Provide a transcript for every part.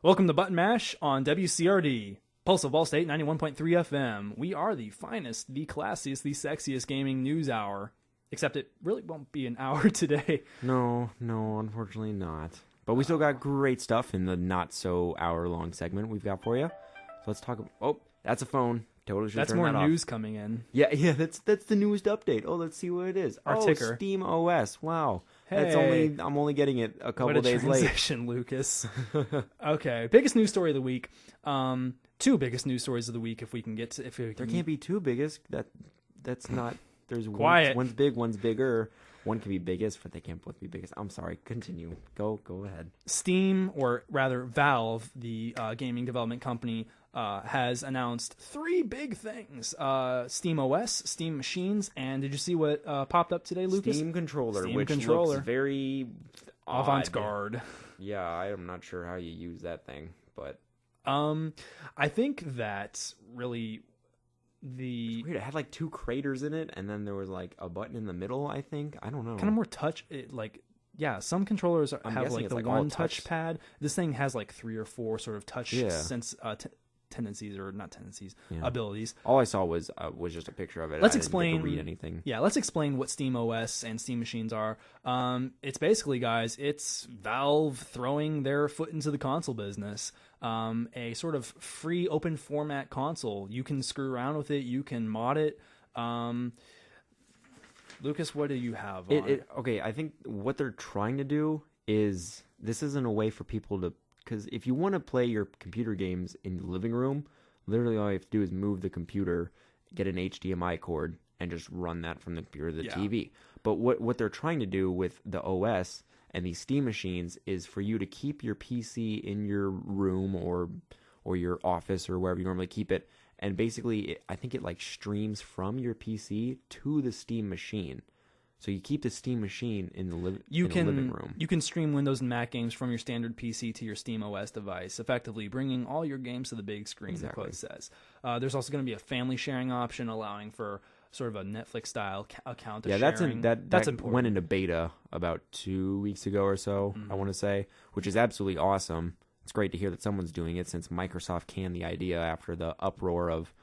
Welcome to Button Mash on WCRD, Pulse of Ball State 91.3 FM. We are the finest, the classiest, the sexiest gaming news hour. Except it really won't be an hour today. No, unfortunately not. But we still got great stuff in the not-so-hour-long segment we've got for you. So let's talk about... Oh, that's a phone. Totally should That's turn more that news off. coming in. Yeah, that's the newest update. Oh, let's see what it is. Our ticker. Steam OS. Wow. Hey. I'm only getting it a couple What a days late. transition, Lucas. Okay, biggest news story of the week. Two biggest news stories of the week, if we can get to... There can't be two biggest. That's not... There's Quiet. One's big, one's bigger. One can be biggest, but they can't both be biggest. I'm sorry. Continue. Go ahead. Steam, or rather Valve, the gaming development company, has announced three big things. Steam OS, Steam Machines, and did you see what popped up today, Lucas? Steam Controller, Steam which Controller. looks very odd. Avant-garde. Yeah, I am not sure how you use that thing, but... I think that really... It's weird. It had like two craters in it, and then there was like a button in the middle, I think. I don't know. Kind of more touch. Some controllers have like it's the like one all touch. touchpad. This thing has like three or four sort of touch tendencies, or not tendencies, abilities. All I saw was just a picture of it. Let's I didn't explain. get to read anything. Yeah, let's explain what Steam OS and Steam Machines are. It's basically, guys, it's Valve throwing their foot into the console business. A sort of free open format console. You can screw around with it. You can mod it. Lucas, what do you have on it? Okay, I think what they're trying to do is, this isn't a way for people to, because if you want to play your computer games in the living room, literally all you have to do is move the computer, get an HDMI cord, and just run that from the computer to the TV. But what they're trying to do with the OS and these Steam machines is for you to keep your PC in your room or your office or wherever you normally keep it, and basically I think it like streams from your PC to the Steam machine. So you keep the Steam machine in the living room. You can stream Windows and Mac games from your standard PC to your Steam OS device, effectively bringing all your games to the big screen. Exactly. The quote says. There's also going to be a family sharing option, allowing for sort of a Netflix-style account of sharing. That's important. Went into beta about 2 weeks ago or so, I want to say, which is absolutely awesome. It's great to hear that someone's doing it, since Microsoft canned the idea after the uproar of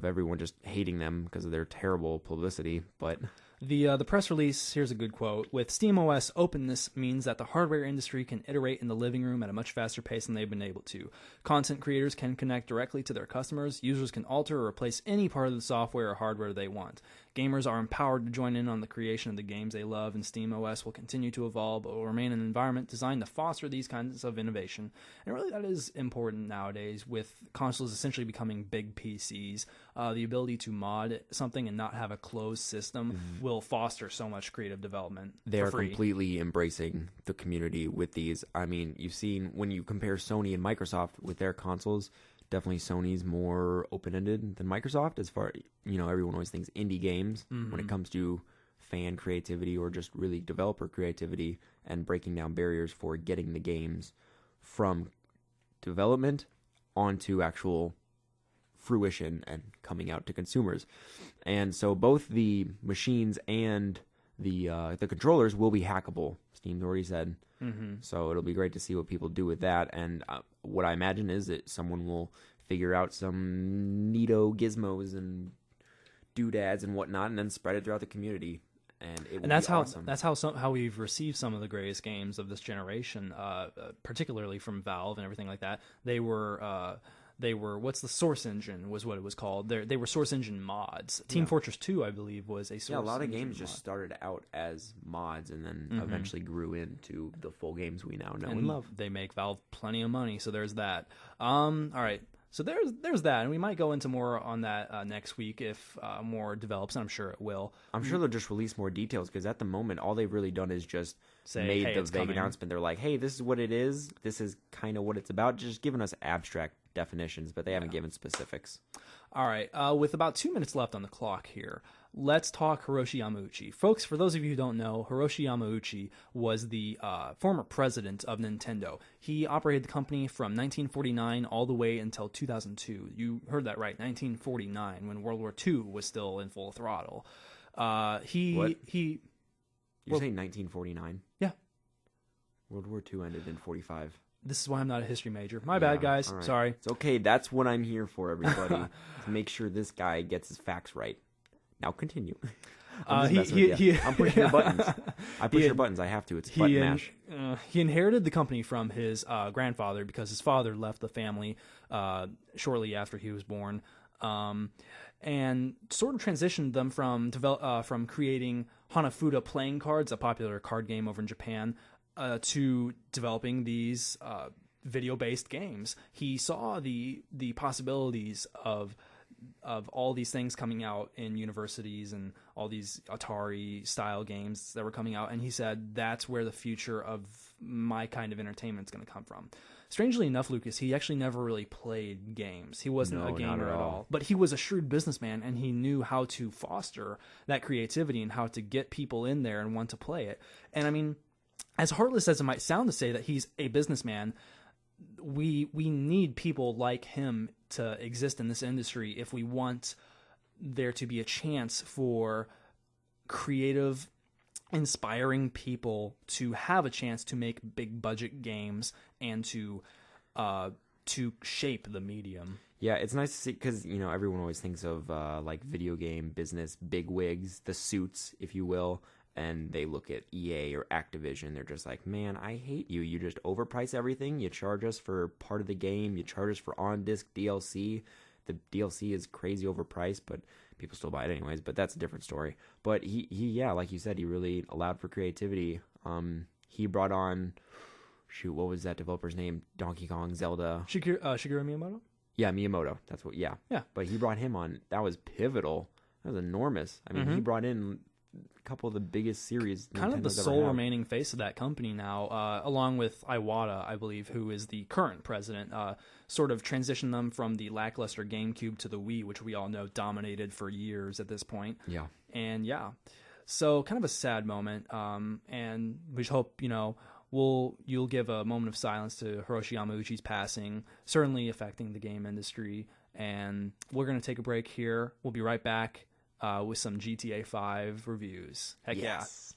everyone just hating them because of their terrible publicity. But the press release, here's a good quote. With SteamOS, openness means that the hardware industry can iterate in the living room at a much faster pace than they've been able to. Content creators can connect directly to their customers. Users can alter or replace any part of the software or hardware they want. Gamers are empowered to join in on the creation of the games they love, and SteamOS will continue to evolve, but will remain an environment designed to foster these kinds of innovation. And really, that is important nowadays, with consoles essentially becoming big PCs. The ability to mod something and not have a closed system will foster so much creative development. They're completely embracing the community with these. I mean, you've seen when you compare Sony and Microsoft with their consoles, definitely Sony's more open-ended than Microsoft, as far, everyone always thinks indie games when it comes to fan creativity or just really developer creativity and breaking down barriers for getting the games from development onto actual fruition and coming out to consumers. And so both the machines and the controllers will be hackable. Steam's already said. So it'll be great to see what people do with that. And what I imagine is that someone will figure out some neato gizmos and doodads and whatnot, and then spread it throughout the community. And that's how awesome. That's how we've received some of the greatest games of this generation, particularly from Valve and everything like that. They were what's the Source Engine was what it was called. They were Source Engine mods. Team Fortress 2, I believe, was a Source Engine a lot of games mod. Just started out as mods and then eventually grew into the full games we now know and love. They make Valve plenty of money, so there's that. All right. So there's that, and we might go into more on that next week if more develops, and I'm sure it will. I'm sure they'll just release more details, because at the moment, all they've really done is just Say, hey, the it's vague coming. announcement. They're like, hey, this is what it is. This is kind of what it's about. Just giving us abstract definitions, but they haven't given specifics. All right. With about 2 minutes left on the clock here, let's talk Hiroshi Yamauchi. Folks, for those of you who don't know, Hiroshi Yamauchi was the former president of Nintendo. He operated the company from 1949 all the way until 2002. You heard that right, 1949, when World War II was still in full throttle. What? You're saying 1949? Yeah. World War II ended in 45. This is why I'm not a history major. My bad, guys. All right. Sorry. It's okay. That's what I'm here for, everybody. To make sure this guy gets his facts right. Now continue. I'm pushing your buttons. I push your buttons. I have to. It's button mash. He inherited the company from his grandfather because his father left the family shortly after he was born, and sort of transitioned them from creating Hanafuda playing cards, a popular card game over in Japan, to developing these video-based games. He saw the possibilities of all these things coming out in universities and all these Atari style games that were coming out, and he said that's where the future of my kind of entertainment is going to come from. Strangely enough, Lucas, he actually never really played games. He wasn't a gamer at all. But he was a shrewd businessman, and he knew how to foster that creativity and how to get people in there and want to play it. And I mean, as heartless as it might sound to say that he's a businessman, we need people like him to exist in this industry if we want there to be a chance for creative, inspiring people to have a chance to make big budget games and to shape the medium. Yeah, it's nice to see because, everyone always thinks of like video game business bigwigs, the suits, if you will. And they look at EA or Activision. They're just like, man, I hate you. You just overprice everything. You charge us for part of the game. You charge us for on-disc DLC. The DLC is crazy overpriced, but people still buy it anyways. But that's a different story. But he like you said, he really allowed for creativity. He brought on, what was that developer's name? Donkey Kong, Zelda. Shigeru Miyamoto? Yeah, Miyamoto. That's what. Yeah. But he brought him on. That was pivotal. That was enormous. I mean, he brought in a couple of the biggest series kind of the sole remaining face of that company now, along with Iwata, I believe, who is the current president, sort of transitioned them from the lackluster GameCube to the Wii, which we all know dominated for years at this point. And so kind of a sad moment, and we just hope you'll give a moment of silence to Hiroshi Yamauchi's passing, certainly affecting the game industry. And we're going to take a break here. We'll be right back with some GTA 5 reviews. Heck yes.